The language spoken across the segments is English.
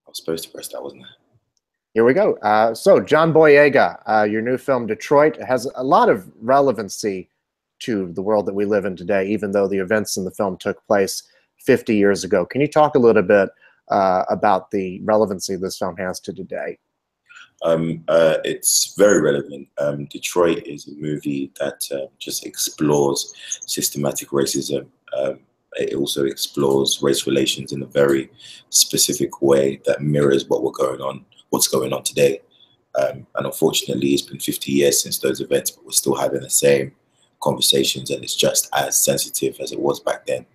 I was supposed to press that, wasn't I? Here we go. So John Boyega, your new film Detroit has a lot of relevancy to the world that we live in today, even though the events in the film took place 50 years ago. Can you talk a little bit about the relevancy this film has to today? It's very relevant. Detroit is a movie that just explores systematic racism. It also explores race relations in a very specific way that mirrors what's going on today. And unfortunately, it's been 50 years since those events, but we're still having the same conversations, and it's just as sensitive as it was back then.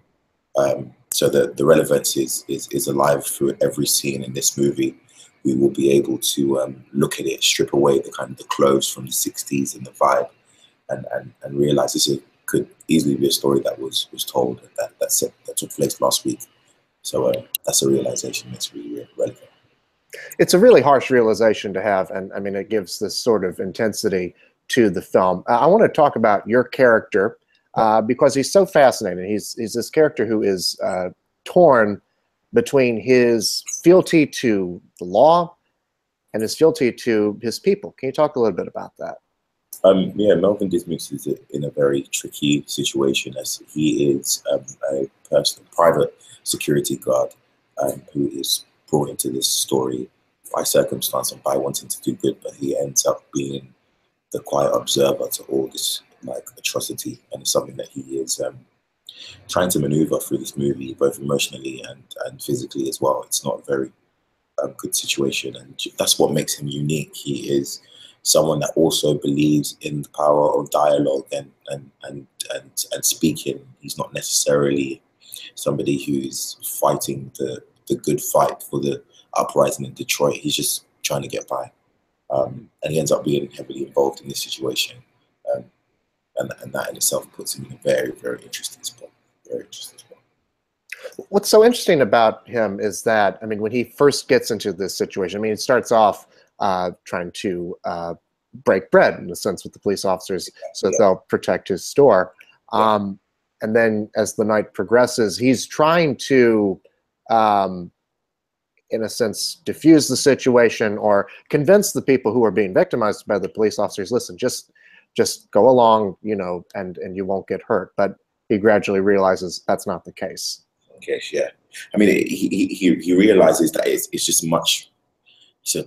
So the relevance is alive through every scene in this movie. We will be able to look at it, strip away the clothes from the 60s and the vibe, and realize could easily be a story that was told that took place last week. So that's a realization that's really relevant. It's a really harsh realization to have, and I mean, it gives this sort of intensity to the film. I want to talk about your character because he's so fascinating. He's this character who is torn between his fealty to the law and his fealty to his people. Can you talk a little bit about that? Yeah, Melvin Dismukes is in a very tricky situation, as he is a private security guard who is brought into this story by circumstance and by wanting to do good, but he ends up being the quiet observer to all this atrocity, and it's something that he is trying to maneuver through this movie, both emotionally and physically as well. It's not a very good situation, and that's what makes him unique. He is someone that also believes in the power of dialogue and speaking. He's not necessarily somebody who's fighting the good fight for the uprising in Detroit. He's just trying to get by, and he ends up being heavily involved in this situation, and that in itself puts him in a very interesting spot. Very interesting spot. What's so interesting about him is that, I mean, when he first gets into this situation, I mean, it starts off trying to break bread, in a sense, with the police officers so that they'll protect his store. And then as the night progresses, he's trying to, in a sense, diffuse the situation or convince the people who are being victimized by the police officers, listen, just go along, you know, and you won't get hurt. But he gradually realizes that's not the case. Yes, yeah. I mean, he realizes that it's a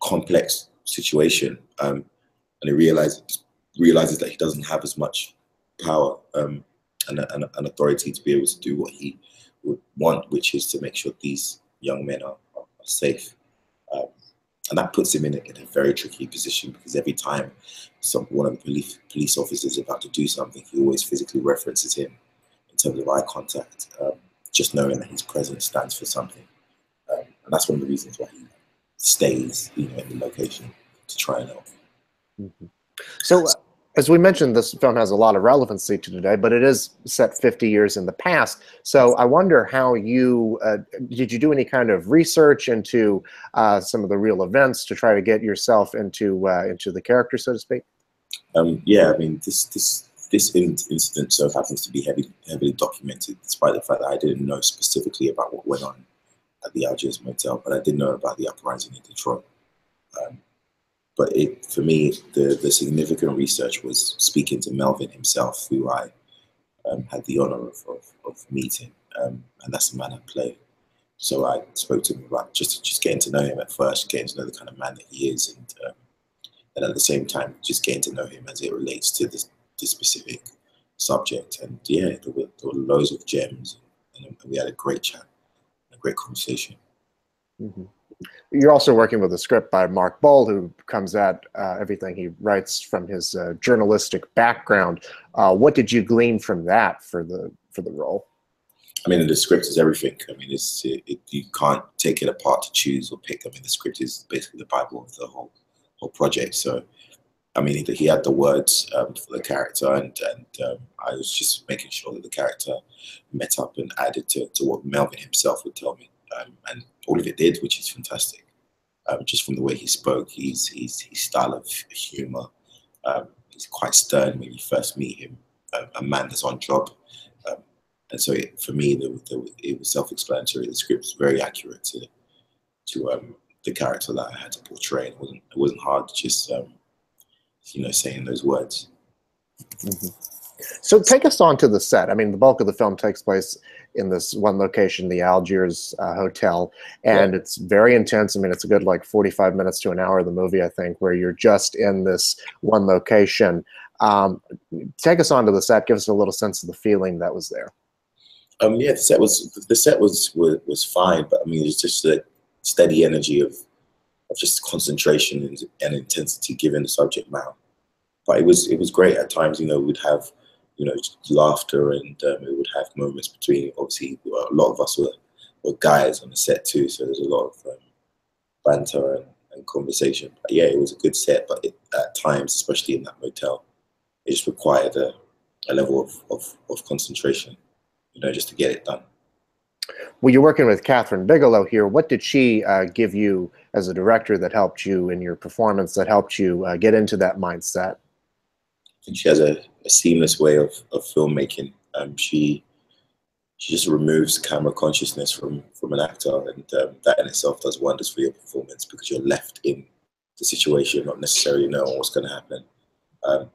complex situation, and he realizes that he doesn't have as much power and authority to be able to do what he would want, which is to make sure these young men are safe. And that puts him in a very tricky position, because every time one of the police officers is about to do something, he always physically references him in terms of eye contact, just knowing that his presence stands for something. And that's one of the reasons why he stays, in the location to try and help. Mm-hmm. So, as we mentioned, this film has a lot of relevancy to today, but it is set 50 years in the past. So I wonder how you, did you do any kind of research into some of the real events to try to get yourself into the character, so to speak? Yeah, I mean, this incident so happens to be heavily documented, despite the fact that I didn't know specifically about what went on at the Algiers Motel, but I did know about the uprising in Detroit. But for me, the significant research was speaking to Melvin himself, who I had the honor of meeting, and that's the man I play. So I spoke to him about just getting to know him at first, getting to know the kind of man that he is, and at the same time, just getting to know him as it relates to this specific subject. And yeah, there were loads of gems, and we had a great chat, a great conversation. Mm-hmm. You're also working with a script by Mark Bold, who comes at everything he writes from his journalistic background. What did you glean from that for the role? I mean, the script is everything. I mean, you can't take it apart to choose or pick. I mean, the script is basically the Bible of the whole project. So, I mean, he had the words for the character, and I was just making sure that the character met up and added to what Melvin himself would tell me. And all of it did, which is fantastic. Just from the way he spoke, his style of humor, he's quite stern when you first meet him, a man that's on job. And so for me, it was self-explanatory. The script was very accurate to the character that I had to portray. It wasn't hard, just you know, saying those words. Mm-hmm. So take us on to the set. I mean, the bulk of the film takes place in this one location, the Algiers Hotel, and it's very intense. I mean, it's a good like 45 minutes to an hour of the movie, I think, where you're just in this one location. Take us on to the set. Give us a little sense of the feeling that was there. Yeah, the set was fine, but I mean, it's just the steady energy of just concentration and intensity given the subject matter. But it was great at times. You know, we'd have, you know, laughter, and we would have moments between. Obviously, a lot of us were guys on the set too, so there's a lot of banter and conversation. But yeah, it was a good set, but at times, especially in that motel, it just required a level of concentration, you know, just to get it done. Well, you're working with Kathryn Bigelow here. What did she give you as a director that helped you in your performance, that helped you get into that mindset? I think she has a seamless way of filmmaking. She just removes camera consciousness from an actor, and that in itself does wonders for your performance, because you're left in the situation, not necessarily knowing what's going to happen, and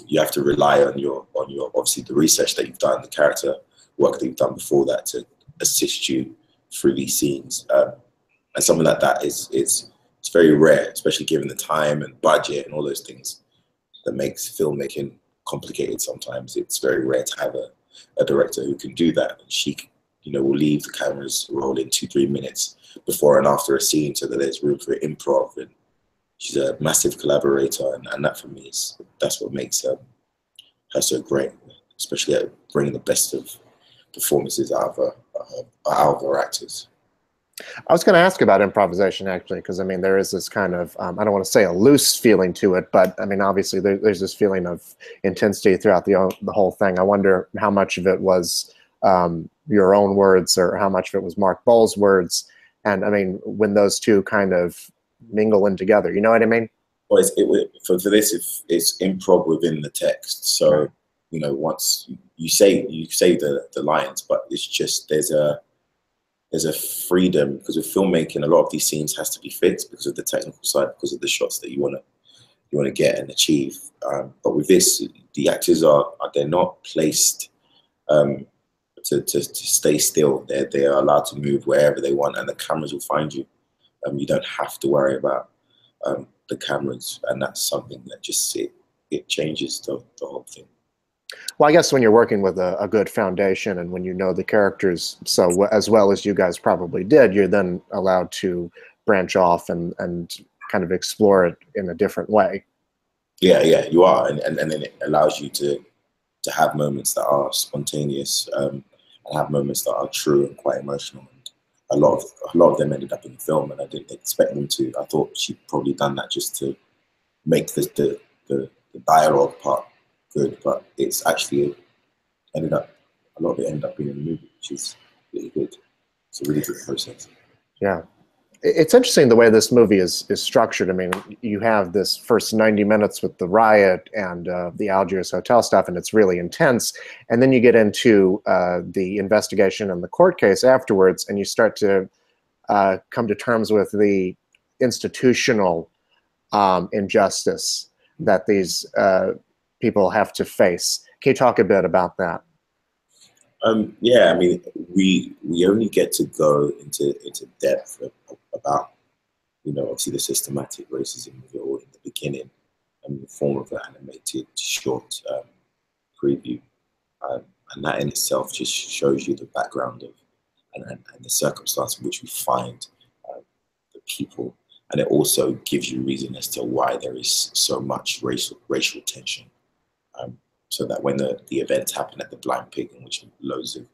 you have to rely on your obviously the research that you've done, the character work that you've done before that, to assist you through these scenes. And something like that it's very rare, especially given the time and budget and all those things that makes filmmaking complicated sometimes. It's very rare to have a director who can do that. And she, you know, will leave the cameras rolling 2-3 minutes before and after a scene so that there's room for improv. And she's a massive collaborator, and that for me that's what makes her so great, especially at bringing the best of performances out of her actors. I was going to ask about improvisation, actually, because I mean, there is this kind of, I don't want to say a loose feeling to it, but I mean, obviously there's this feeling of intensity throughout the whole thing. I wonder how much of it was your own words, or how much of it was Mark Boal's words. And I mean, when those two kind of mingle in together, you know what I mean? Well, for this, it's improv within the text. So, you know, once you say the lines, but it's just, there's a freedom, because with filmmaking, a lot of these scenes has to be fixed because of the technical side, because of the shots that you want to get and achieve. But with this, the actors they're not placed to stay still. They are allowed to move wherever they want, and the cameras will find you. You don't have to worry about the cameras, and that's something that just it changes the whole thing. Well, I guess when you're working with a good foundation, and when you know the characters so as well as you guys probably did, you're then allowed to branch off and kind of explore it in a different way. Yeah, you are, and then it allows you to have moments that are spontaneous, and have moments that are true and quite emotional. And a lot of them ended up in the film, and I didn't expect them to. I thought she'd probably done that just to make the dialogue part good, but it's actually a lot of it ended up being in the movie, which is really good. It's a really good process. Yeah. It's interesting the way this movie is structured. I mean, you have this first 90 minutes with the riot and the Algiers Hotel stuff, and it's really intense. And then you get into the investigation and the court case afterwards, and you start to come to terms with the institutional injustice that these people have to face. Can you talk a bit about that? Yeah, I mean, we only get to go into depth about, you know, obviously the systematic racism of it all in the beginning, in the form of an animated short preview, and that in itself just shows you the background of and the circumstance in which we find the people, and it also gives you reason as to why there is so much racial tension. So that when the events happen at the Blind Pig, in which loads of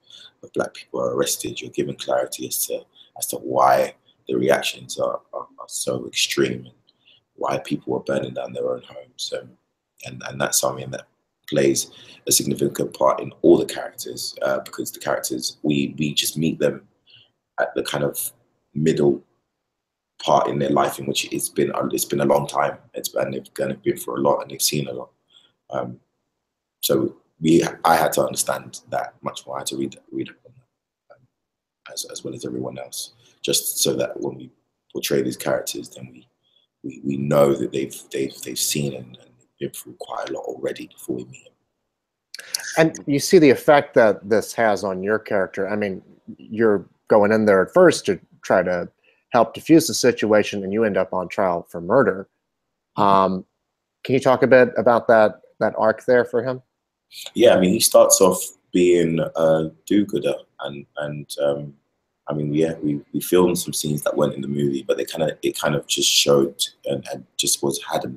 black people are arrested, you're given clarity as to why the reactions are so extreme, and why people are burning down their own homes. And that's something that plays a significant part in all the characters, because the characters, we just meet them at the kind of middle part in their life, in which it's been a long time. And they've kind of been through a lot, and they've seen a lot. So I had to understand that much more. I had to read up on that, as well as everyone else, just so that when we portray these characters, then we know that they've seen and been through quite a lot already before we meet them. And you see the effect that this has on your character. I mean, you're going in there at first to try to help diffuse the situation, and you end up on trial for murder. Can you talk a bit about that arc there for him? Yeah, I mean, he starts off being a do-gooder, and I mean, yeah, we filmed some scenes that weren't in the movie, but it kind of just showed and just had a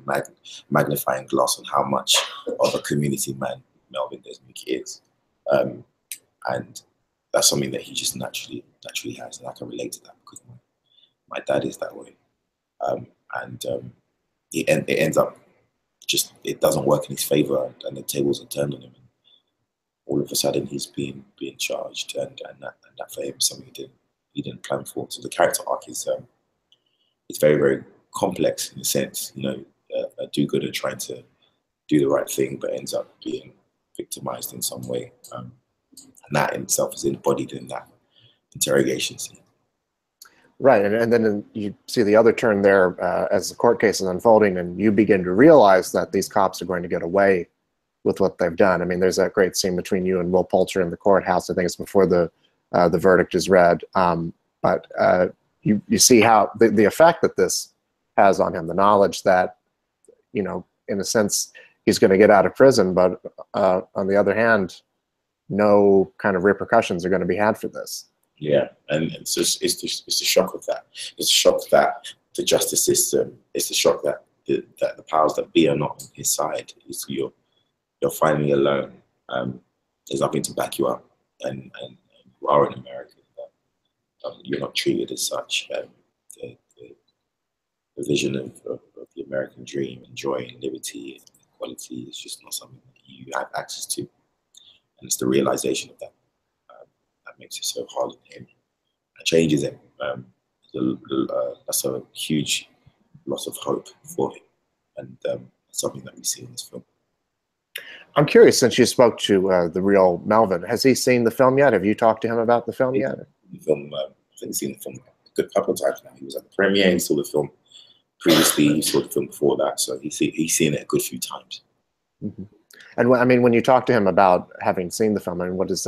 magnifying glass on how much of a community man Melvin Dismukes is, and that's something that he just naturally has, and I can relate to that because my dad is that way, it ends up just, it doesn't work in his favor, and the tables are turned on him. And all of a sudden, he's being charged, and that for him is something he didn't plan for. So the character arc is very, very complex in a sense. You know, a do-gooder trying to do the right thing, but ends up being victimized in some way, and that in itself is embodied in that interrogation scene. Right, and then you see the other turn there as the court case is unfolding, and you begin to realize that these cops are going to get away with what they've done. I mean, there's that great scene between you and Will Poulter in the courthouse. I think it's before the verdict is read. But you see how the effect that this has on him, the knowledge that, you know, in a sense, he's going to get out of prison, but on the other hand, no kind of repercussions are going to be had for this. Yeah, and it's the shock of that. It's the shock that the justice system. It's the shock that the powers that be are not on his side. It's you're finally alone. There's nothing to back you up, and you are in America. You're not treated as such. The vision of the American dream and joy and liberty and equality is just not something that you have access to, and it's the realization of that that makes it so hard on him. It changes him. That's a huge loss of hope for him, and something that we see in this film. I'm curious, since you spoke to the real Melvin, has he seen the film yet? Have you talked to him about the film yet? The film, I think he's seen the film a good couple of times now. He was at the premiere, he saw the film previously, he saw the film before that, so he's seen it a good few times. Mm-hmm. And I mean, when you talk to him about having seen the film, I mean, what does,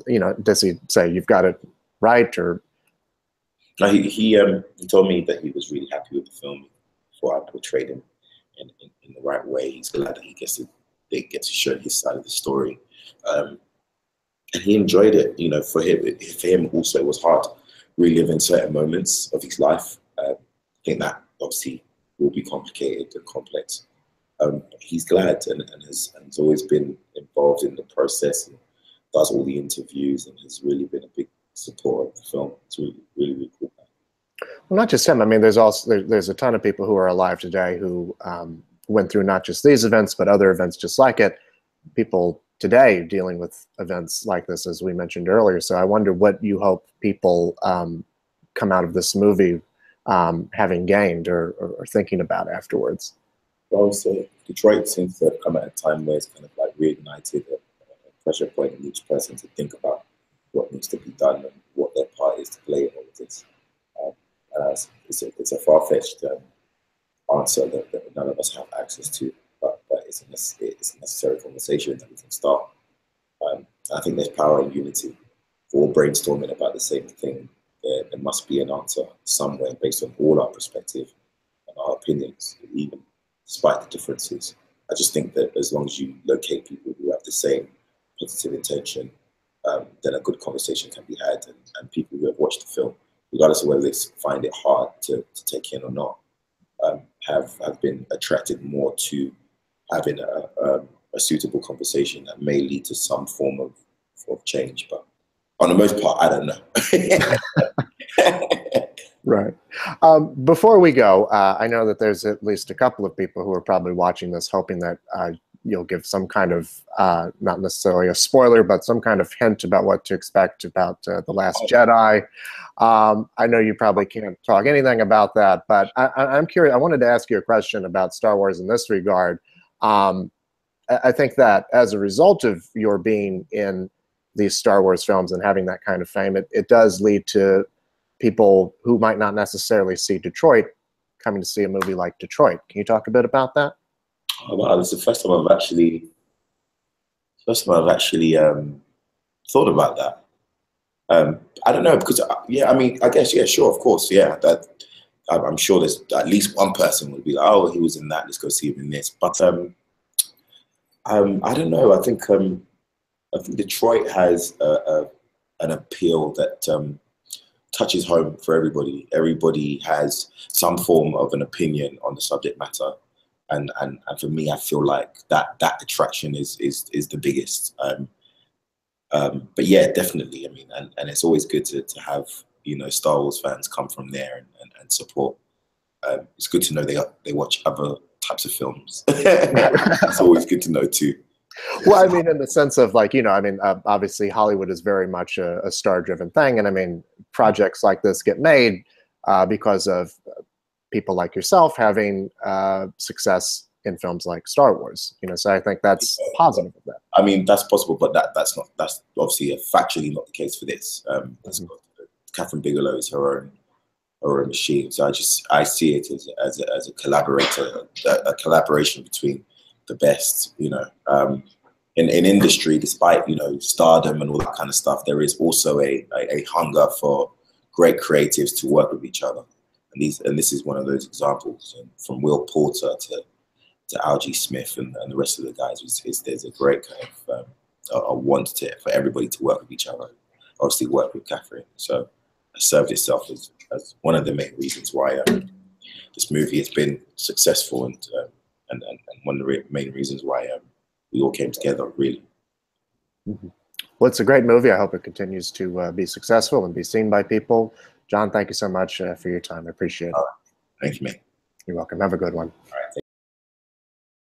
you know, does he say you've got it right, or? No, he told me that he was really happy with the film before I portrayed him in the right way. He's glad that he gets to show his side of the story, and he enjoyed it. You know, for him also it was hard reliving certain moments of his life. I think that obviously will be complicated and complex. He's glad and has always been involved in the process and does all the interviews and has really been a big supporter of the film. It's really, really, really cool. Well, not just him. I mean, there's a ton of people who are alive today who went through not just these events, but other events just like it. People today dealing with events like this, as we mentioned earlier. So I wonder what you hope people come out of this movie having gained or thinking about afterwards. Well, so Detroit seems to have come at a time where it's kind of like reignited a pressure point in each person to think about what needs to be done and what their part is to play in all of this. It's a far-fetched answer that none of us have access to, but it's a necessary conversation that we can start. I think there's power in unity. If we're all brainstorming about the same thing, there must be an answer somewhere based on all our perspective and our opinions, even despite the differences. I just think that as long as you locate people who have the same positive intention, then a good conversation can be had, and people who have watched the film, regardless of whether they find it hard to take in or not, have been attracted more to having a suitable conversation that may lead to some form of change. But on the most part, I don't know. Right. Before we go, I know that there's at least a couple of people who are probably watching this hoping that you'll give some kind of, not necessarily a spoiler, but some kind of hint about what to expect about The Last Jedi. I know you probably can't talk anything about that, but I'm curious. I wanted to ask you a question about Star Wars in this regard. I think that as a result of your being in these Star Wars films and having that kind of fame, it does lead to people who might not necessarily see Detroit coming to see a movie like Detroit. Can you talk a bit about that? Oh, wow, this is the first time I've actually thought about that. I don't know, because yeah, I mean, I guess, yeah, sure, of course, yeah. That I'm sure there's at least one person would be like, oh, he was in that, let's go see him in this. But I don't know. I think Detroit has an appeal that touches home for everybody. Everybody has some form of an opinion on the subject matter, and for me, I feel like that attraction is the biggest. But yeah, definitely. I mean, and it's always good to have, you know, Star Wars fans come from there and support. It's good to know they watch other types of films. It's always good to know too. Well, I mean, in the sense of, like, you know, I mean, obviously Hollywood is very much a star-driven thing, and I mean, projects like this get made because of people like yourself having success in films like Star Wars. You know, so I think that's positive of that. I mean, that's possible, but that's obviously factually not the case for this. Kathryn Bigelow is her own machine, so I see it as a collaborator, a collaboration between the best, you know. In industry, despite, you know, stardom and all that kind of stuff, there is also a hunger for great creatives to work with each other, and this is one of those examples. And from Will Porter to Algiers Smith and the rest of the guys, there's a great kind of a want for everybody to work with each other. Obviously, work with Kathryn, so it served itself as one of the main reasons why this movie has been successful, and one of the main reasons why we all came together, really. Mm-hmm. Well, it's a great movie. I hope it continues to be successful and be seen by people. John, thank you so much for your time. I appreciate it. Thank you, man. You're welcome. Have a good one. All right.